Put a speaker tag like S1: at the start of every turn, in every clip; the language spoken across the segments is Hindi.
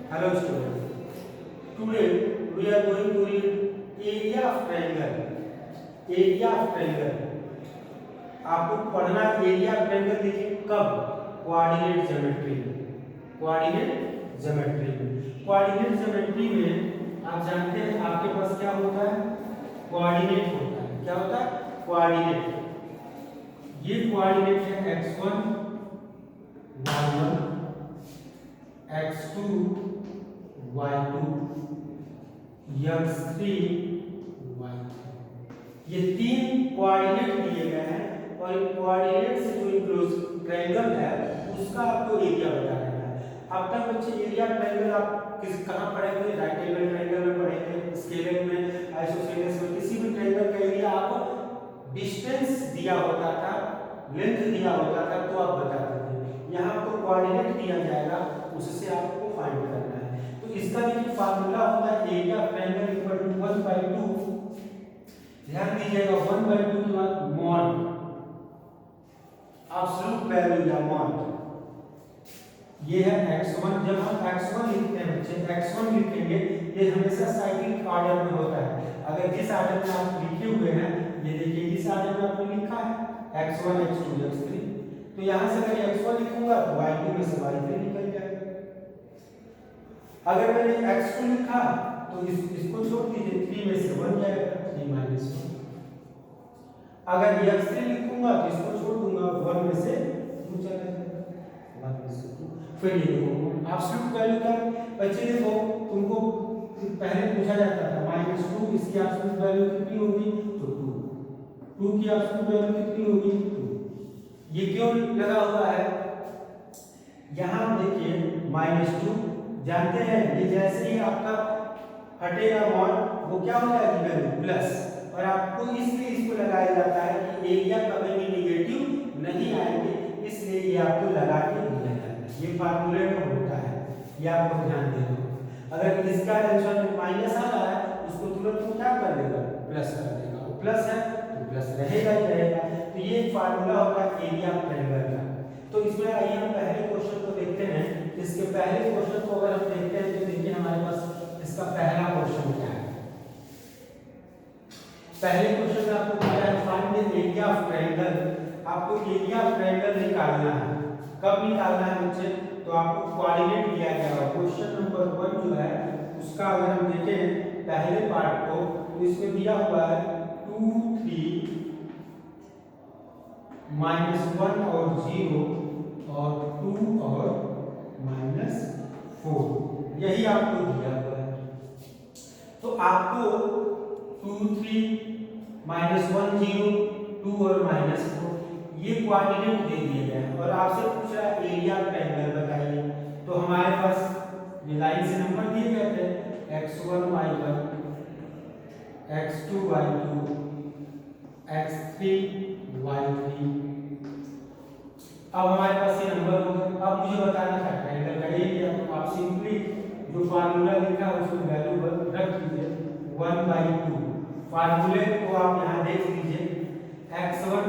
S1: Hello students. Today we are going to read area of triangle. Area of triangle. आपको पढ़ना एरिया ऑफ ट्रायंगल देखिए कब? कोऑर्डिनेट ज्योमेट्री में। कोऑर्डिनेट ज्योमेट्री में। कोऑर्डिनेट ज्योमेट्री में आप जानते हैं आपके पास क्या होता है? कोऑर्डिनेट होता है। क्या होता है? कोऑर्डिनेट। ये कोऑर्डिनेट है x1 y1 x2 y2 x3 y3। ये तीन कोऑर्डिनेट दिए गए हैं और इन कोऑर्डिनेट से जो इंक्लोज ट्रायंगल है उसका आपको एरिया बताना है। अब तक बच्चे एरिया ट्रायंगल आप कहाँ पढ़े थे? राइट एंगल ट्रायंगल में पढ़े थे, स्केलर में, आइसोसेलेस में। किसी भी ट्रायंगल का एरिया आप डिस्टेंस दिया होता था, लेंथ दिया होता था तो आप बताते थे। यहाँ आपको कोऑर्डिनेट दिया जाएगा, उससे आपको फाइंड करना है। तो इसका देखिए फार्मूला होता है area of triangle equal to 1/2। ध्यान दीजिएगा 1/2 के बाद मॉड एब्सोल्यूट वैल्यू या मॉड। ये है x1। जब हम x1 लिखते हैं बच्चे, x1 लिखेंगे ये हमेशा साइक्लिक ऑर्डर में होता है। अगर जिस ऑर्डर में आप लिखे हुए हैं, ये देखिए इस ऑर्डर में आपने लिखा है x1 x2 x3, तो यहां से अगर x1 लिखूंगा तो y2 में से y3 निकल जाएगा। अगर मैंने x2 लिखा तो इसको छोड़ दीजिए, 3 में से 1 जाएगा, 3 - 1। अगर x3 लिखूंगा तो इसको छोड़ दूंगा, 1 में से 2 चला जाएगा, 1 में से 2। फिर ये देखो एब्सोल्यूट वैल्यू का बच्चे देखो, तुमको पहले पूछा जाता था -2 इसकी एब्सोल्यूट वैल्यू कितनी होगी? तो 2 की एब्सोल्यूट वैल्यू कितनी होगी? 2। ये क्यों लगा हुआ है? यहाँ देखिए -2 जानते हैं, ये जैसे ही आपका हटेगा मॉड वो क्या हो जाएगी वैल्यू प्लस, और आपको इसलिए इसको लगाया जाता है कि एरिया कभी भी नेगेटिव नहीं आएंगे, इसलिए ये आपको लगा के दिया जाता है। ये फार्मूले में होता है, ये आपको ध्यान देना होगा। अगर इसका आंसर में माइनस आ रहा है उसको तुरंत वो क्या कर देगा? प्लस कर देगा। वो प्लस है तो प्लस रहेगा ही रहेगा। तो ये फार्मूला होता है एरिया ऑफ ट्रायंगल का। तो इसमें आइए हम पहले क्वेश्चन को देखते हैं। इसके पहले क्वेश्चन को अगर हम देखते हैं तो देखिए हमारे पास इसका पहला क्वेश्चन क्या है। पहले क्वेश्चन में आपको क्या है? Find the area of triangle. आपको एरिया ऑफ ट्रायंगल निकालना है। कब निकालना है बच्चे? तो आपको कोऑर्डिनेट दिया गया है। क्वेश्चन नंबर 1 जो है उसका अगर हम देखें पहले पार्ट को तो इसमें दिया हुआ है 2 3 -1 और 0 और 2 और -4, यही आपको दिया हुआ है। तो आपको 2 3 -1 0 2 और -4 ये कोऑर्डिनेट दे दिए गए हैं और आपसे पूछ रहा है एरिया ऑफ ट्रायंगल बताइए। तो हमारे पास ये लाइन से नंबर दिए गए थे x1 y1 x2 y2 x3 y3। अब हमारे पास ये नंबर हो गए। अब मुझे बताना था ट्रायंगल का एरिया। तो आप सिंपली जो फार्मूला लिखा है उसमें वैल्यू रख दीजिए 1/2। फार्मूले को आप यहाँ देख लीजिए, x1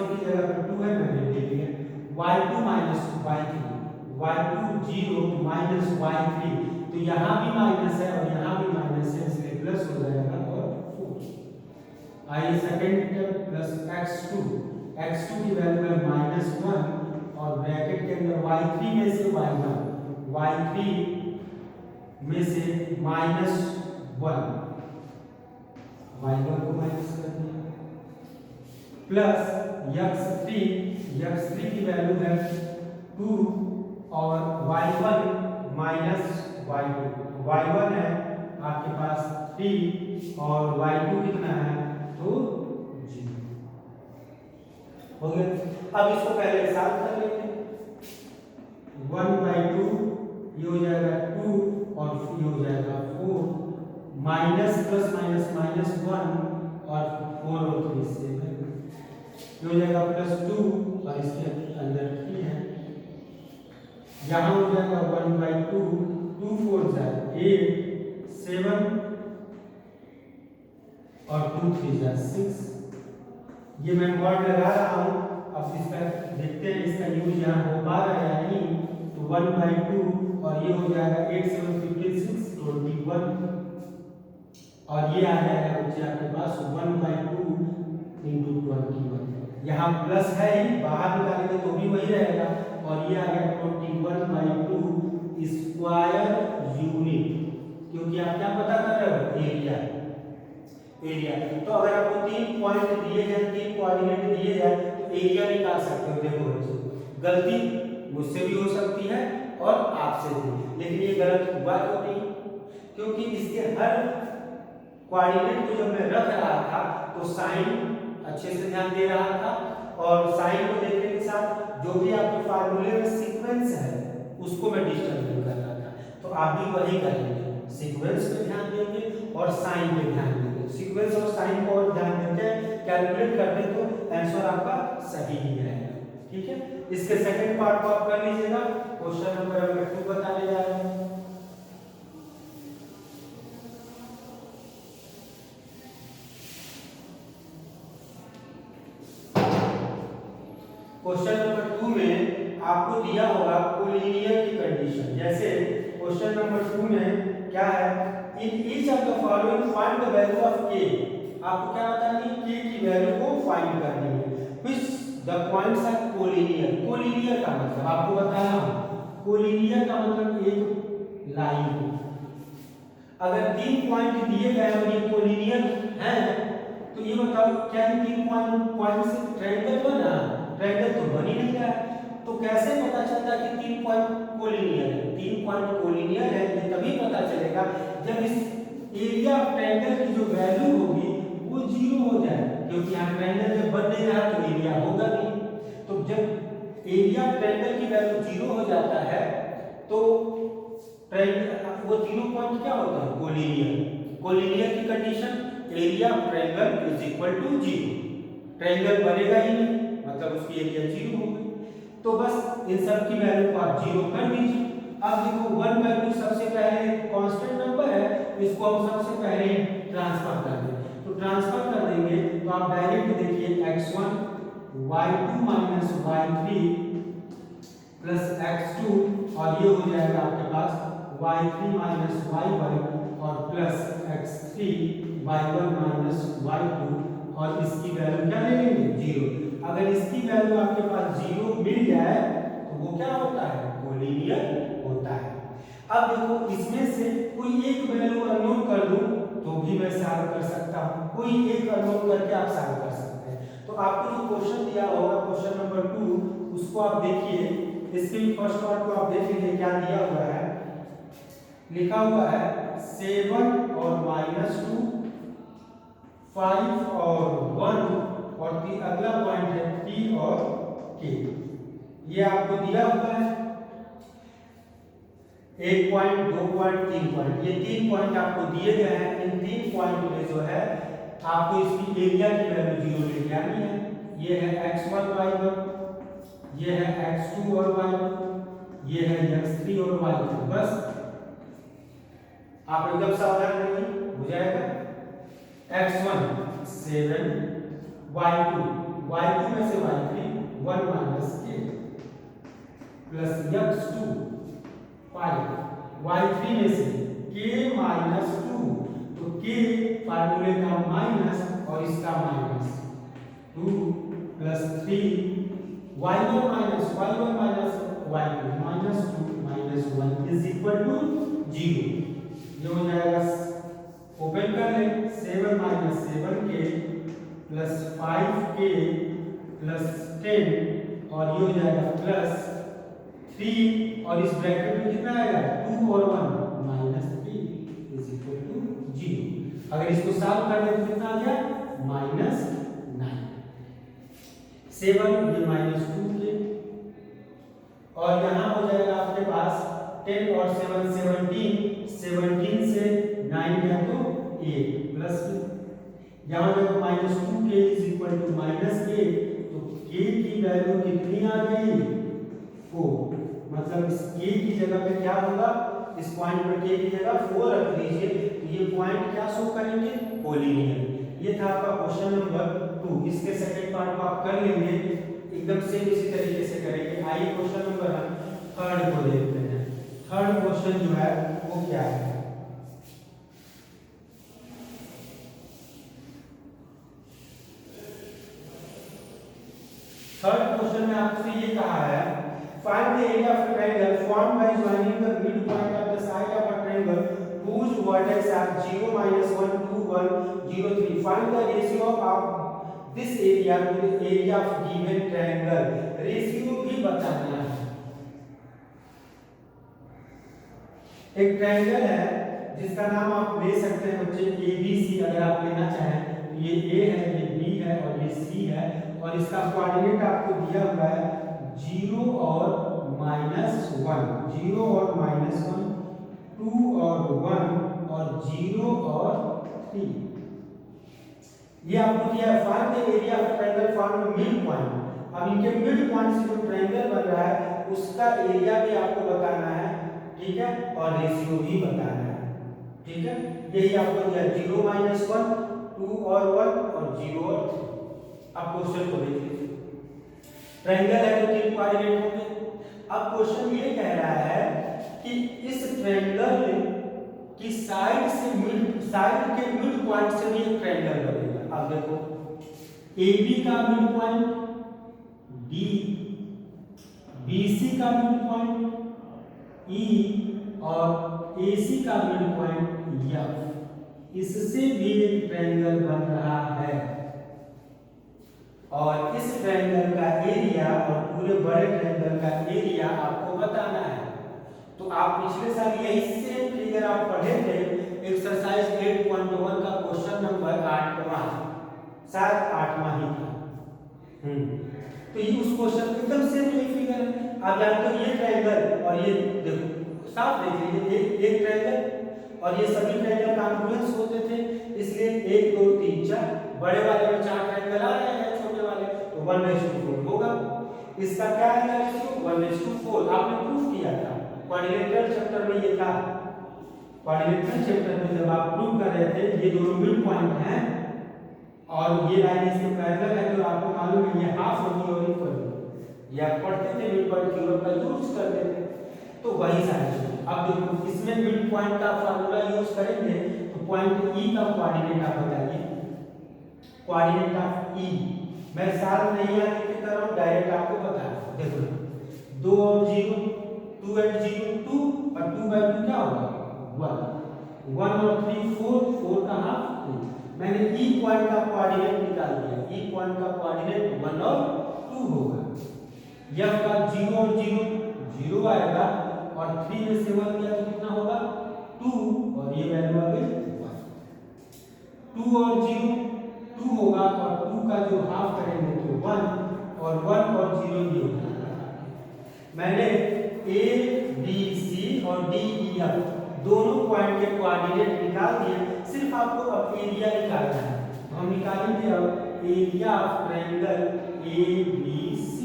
S1: की जगह पर 2 है, मैंने ले लिया। y2 - y3 y2 0 -y3, तो यहाँ भी माइनस है और यहाँ भी माइनस है, इसलिए प्लस हो जाएगा और 4। आइए सेकंड स्टेप प्लस x2 की वैल्यू है -1 और ब्रैकेट के अंदर y3 में से y3 में से -1, y1 को माइनस कर दिया, प्लस x3 की वैल्यू है 2 और y1 - y2। y1 है आपके पास 3 और y2 कितना है? तो 0 हो गया। अब इसको पहले के साथ कर लेते हैं। 1/2 ये हो जाएगा 2 और ये हो जाएगा 4, माइनस प्लस माइनस -1 और 4 और 3 से ये हो जाएगा +2 और इसके अंदर 3 है। यहाँ हो जाएगा 1/2 2 4 8 7 और 2 3 6। ये मैं वर्ड लगा रहा हूँ। अब इसका देखते हैं इसका यूज यहाँ हो पा रहा है या नहीं। तो 1/2 और ये हो जाएगा 8 7 15 6 21 और ये आ जाएगा बच्चे आपके पास 1/2 इंटू 21। यहाँ प्लस है ही, बाहर निकालेंगे तो भी वही रहेगा और ये आ गया 21/2 स्क्वायर यूनिट, क्योंकि आप क्या पता कर रहे हो, एरिया। तो अगर आपको 3 पॉइंट दिए जाए, 3 कोऑर्डिनेट दिए जाए तो एरिया निकाल सकते हो। देखो बच्चे, गलती मुझसे भी हो सकती है और आपसे भी, लेकिन ये गलत हुआ क्यों नहीं? क्योंकि इसके हर कोऑर्डिनेट को जब मैं रख रहा था तो साइन अच्छे से ध्यान दे रहा था और साइन को देखने के साथ जो भी आपके फार्मूले में सीक्वेंस है उसको मैं डिस्टर्ब नहीं कर रहा था। तो आप भी वही करेंगे, सीक्वेंस पे ध्यान देंगे और साइन पे ध्यान देंगे। सीक्वेंस और साइन को और ध्यान देते हैं, कैलकुलेट करते तो आंसर आपका सही ही रहेगा। ठीक है, इसके सेकंड पार्ट को आप कर लीजिएगा। क्वेश्चन नंबर 2 बताने जा रहे हैं। क्वेश्चन नंबर 2 में आपको दिया होगा कोलिनियर की कंडीशन। जैसे क्वेश्चन नंबर 2 में क्या है, in each of the following find the value of k। आपको क्या बताना है, k की वैल्यू को फाइंड करनी है। Which the points are collinear. Collinear का मतलब आपको बताना, कोलिनियर का मतलब एक लाइन। अगर 3 पॉइंट दिए गए और ये कोलिनियर है तो ये बताओ क्या ये 3 पॉइंट से ट्रायंगल बना? ट्रायंगल तो बन ही नहीं रहा है, तो कैसे पता चलता कि 3 पॉइंट कोलिनियर है? 3 पॉइंट कोलिनियर है ये तभी पता चलेगा जब इस एरिया ऑफ ट्रायंगल की जो वैल्यू होगी वो 0 हो जाए, क्योंकि यहाँ ट्रायंगल जब बन नहीं रहा तो एरिया होगा नहीं। तो जब एरिया ऑफ ट्रायंगल की वैल्यू 0 हो जाता है तो ट्रायंगल वो तीनों पॉइंट क्या होता है, कोलिनियर। कोलिनियर की condition area of triangle is equal to 0। Triangle बनेगा ही नहीं, मतलब उसकी एरिया 0 हो गई। तो बस इन सब की वैल्यू को आप 0 कर दीजिए। अब देखो 1 वैल्यू सबसे पहले कांस्टेंट नंबर है, इसको हम सबसे पहले ट्रांसफर कर दें। तो ट्रांसफर कर देंगे तो आप डायरेक्ट देखिए x1 y2 minus y3 plus x2 और ये हो जाएगा आपके पास y3 माइनस y1 और plus x3 y1 minus y2 और इसकी वैल्यू क्या ले लेंगे, 0। अगर इसकी वैल्यू आपके पास 0 मिल जाए तो वो क्या होता है, कोलिनियर होता है। अब देखो इसमें से कोई एक वैल्यू अननोन कर दूं तो भी मैं सॉल्व कर सकता हूं, कोई एक अननोन करके आप सॉल्व कर सकते हैं। तो आपको जो क्वेश्चन दिया होगा क्वेश्चन नंबर 2 उसको आप देखिए, इसके फर्स्ट पार्ट को आप देख लीजिए क्या दिया हुआ है। लिखा हुआ है 7 और -2 5 और 1 और अगला पॉइंट है 3 और k। ये आपको दिया हुआ है 1 पॉइंट 2 पॉइंट 3 पॉइंट, ये 3 पॉइंट आपको दिए गए हैं। इन 3 पॉइंट में जो है आपको इसकी एरिया की वैल्यू 0 लेके आनी है। ये है x1 y1, ये है x2 और y2, ये है x3 और y3। बस आप एकदम सावधान रहिए, हो जाएगा। x1 7 y2 में से y3 1 minus k plus x2 5 y3 में से k माइनस 2, तो k फार्मूले का माइनस और इसका minus 2 plus 3 y1 minus y1 minus y2 minus 2 minus 1 is equal to 0। ये हो जाएगा, ओपन कर ले, 7 minus 7k plus 5k plus 10 और ये हो जाएगा प्लस 3 और इस ब्रैकेट में कितना आएगा 2 और 1 माइनस 3 इज इक्वल टू 0। अगर इसको सॉल्व कर ले तो कितना आ गया -9। 7 ये -2k और यहाँ हो जाएगा आपके पास 10 और 7 17 से 9 गया तो 8 प्लस यहाँ जब -2k is equal to -k तो k की वैल्यू कितनी आ गई 4। मतलब इस k की जगह पे क्या होगा, इस पॉइंट पर k की जगह 4 रख दीजिए तो ये पॉइंट क्या शो करेंगे, कोलिनियर। ये था आपका क्वेश्चन नंबर 2। इसके सेकंड पार्ट को आप कर लेंगे एकदम सेम इसी तरीके से करेंगे। आइए क्वेश्चन नंबर 3 को देखते हैं। थर्ड क्वेश्चन जो है वो क्या है? थर्ड क्वेश्चन में आपसे ये कहा है find the area of a triangle formed by joining the midpoint of the side of a triangle whose vertex are 0, -1, 2, 1, 0, 3. Find the ratio of this area to the area of given triangle. Ratio भी बताना है। एक ट्रायंगल है जिसका नाम आप ले सकते हैं बच्चे ABC, अगर आप लेना चाहें तो ये A है, ये B है और ये C है, और इसका कोऑर्डिनेट आपको दिया हुआ है 0 और -1, 0 और -1, 2 और 1 और 0 और 3। ये आपको दिया है find the area of triangle form mid point. अब इनके मिड पॉइंट से जो ट्रायंगल बन रहा है उसका एरिया भी आपको बताना है, ठीक है, और रेशियो भी बताना है, ठीक है। यही आपको दिया 0, -1, 2 और 1 और 0 और 3। अब क्वेश्चन को देखिए, ट्रायंगल है तो 3 कोऑर्डिनेट होंगे। अब क्वेश्चन ये कह रहा है कि इस ट्रायंगल की साइड के मिड पॉइंट से भी एक ट्रायंगल बनेगा। अब देखो AB का मिड पॉइंट D, BC का मिड पॉइंट E और AC का मिड पॉइंट F, इससे भी एक ट्रायंगल बन रहा है और इस ट्रायंगल का एरिया और पूरे बड़े ट्रायंगल का एरिया आपको बताना है। तो आप पिछले साल यही सेम फिगर आप पढ़े थे, एक्सरसाइज 8.1 का क्वेश्चन नंबर 8वां, शायद 8वां ही था। तो ये उस क्वेश्चन एकदम सेम यही फिगर है। आप जानते हो ये ट्रायंगल और ये देखो साफ देख लीजिए, एक ट्रायंगल और ये सभी ट्रायंगल कॉन्ग्रुएंस होते थे, इसलिए 1 2 3 4 बड़े वाले में 4 ट्रायंगल आ रहे हैं, छोटे वाले तो 1:4 होगा। इसका क्या है रेशियो? 1:4। आपने प्रूफ किया था क्वाड्रिलेटरल चैप्टर में, ये था क्वाड्रिलेटरल चैप्टर में जब आप प्रूव कर रहे थे ये दोनों मिड पॉइंट हैं और ये लाइन इसके पैरेलल है, तो आपको मालूम है ये हाफ होगी और इक्वल होगी। ये आप पढ़ते थे मिड पॉइंट थ्योरम का यूज करते थे, तो वही साइड। अब देखो इसमें मिड पॉइंट का फार्मूला यूज करेंगे तो पॉइंट E का कोऑर्डिनेट आप बताइए, कोऑर्डिनेट ऑफ E। मैं साल नहीं याद कर रहा हूं, डायरेक्ट आपको बता रहा हूं। देखो 2 और 0, 2 and 0 2 और 2/2 क्या होगा 1, 1 और 3 4, 4 का हाफ 2। मैंने E पॉइंट का कोऑर्डिनेट निकाल दिया, E पॉइंट का कोऑर्डिनेट 1 और 2 होगा। F का 0 और 0 0 आएगा और 3 में से 1 दिया तो कितना होगा 2 और ये वैल्यू आ गई 1। 2 और 0 2 होगा और 2 का जो हाफ करेंगे तो 1 और 1 और 0 ये होगा। मैंने A B C और D E F दोनों पॉइंट के कोऑर्डिनेट निकाल दिए, सिर्फ आपको अब एरिया निकालना है। तो हम निकालेंगे अब area of triangle ABC।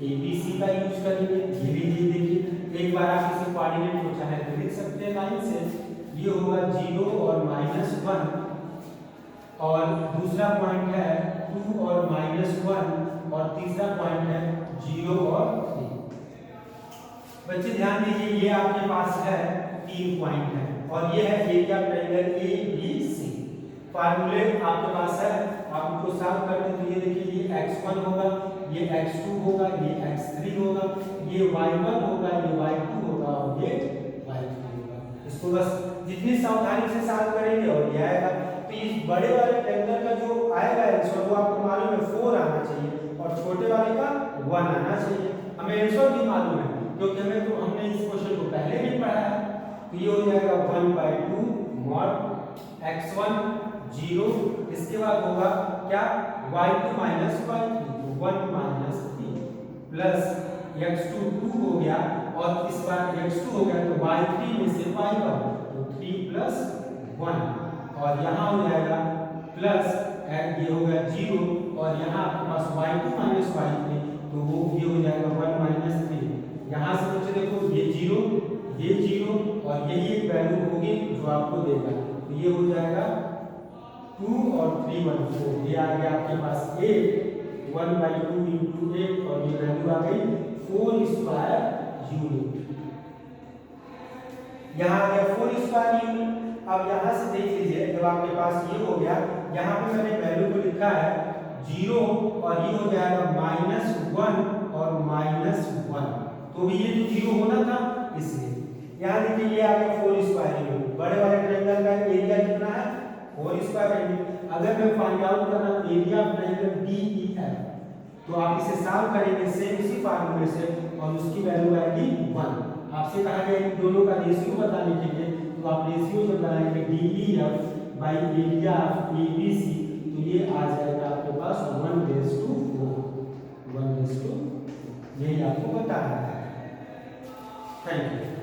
S1: ABC का यूज करेंगे। ये भी देखिए एक बार आप इसे कोऑर्डिनेट को चाहे तो लिख सकते हैं लाइन से, ये होगा 0 और -1 और दूसरा पॉइंट है 2 और -1 और तीसरा पॉइंट है 0 और 3। बच्चे ध्यान दीजिए ये आपके पास है 3 पॉइंट है और ये है एरिया ट्रायंगल ABC। फार्मूले आपके पास है, आप इनको सॉल्व करते तो ये देखिए ये x1 होगा, ये x2 होगा, ये x3 होगा, ये y1 होगा, ये y2 होगा और ये y3 होगा। इसको बस जितनी सावधानी से सॉल्व करेंगे और ये आएगा। तो इस बड़े वाले ट्रायंगल का जो आएगा आंसर वो आपको मालूम है 4 आना चाहिए और छोटे वाले का 1 आना चाहिए। हमें आंसर भी मालूम है क्योंकि हमें तो हमने इस क्वेश्चन को पहले भी पढ़ा है। तो ये हो जाएगा 1/2 mod x1 0, इसके बाद होगा क्या y2 - y3 तो 1 - 3 प्लस x2 2 हो गया और इस बार x2 हो गया तो y3 में से y का तो 3 + 1 और यहाँ हो जाएगा प्लस ये हो गया 0 और यहाँ आपके पास y2 - y3 तो वो ये हो जाएगा 1 - 3। यहाँ से बच्चे देखो ये 0 और यही एक वैल्यू होगी जो आपको देगा, तो ये हो जाएगा 2 और 3 1 4। ये आ गया आपके पास 8 1/2 × 8 और ये वैल्यू आ गई 4² यूनिट। यहाँ आ गया 4 स्क्वायर यूनिट। अब यहाँ से देख लीजिए, जब आपके पास ये हो गया, यहाँ पे मैंने वैल्यू को लिखा है 0 और ये हो जाएगा -1 और -1, तो भी ये तो 0 होना था इसलिए। यहाँ देखिए ये आ गया 4 स्क्वायर यूनिट। बड़े वाले ट्रायंगल का एरिया कितना है? 4 स्क्वायर यूनिट। अगर मैं फाइंड आउट करना एरिया ऑफ ट्रायंगल DEF, तो आप इसे सॉल्व करेंगे सेम इसी फार्मूले से और उसकी वैल्यू आएगी 1। आपसे कहा गया इन दोनों का रेशियो बताने के लिए, तो आप रेशियो जब बनाएंगे DEF by area of ABC, तो ये आ जाएगा आपके पास 1:4, 1:4। यही आपको बताना है। Thank you.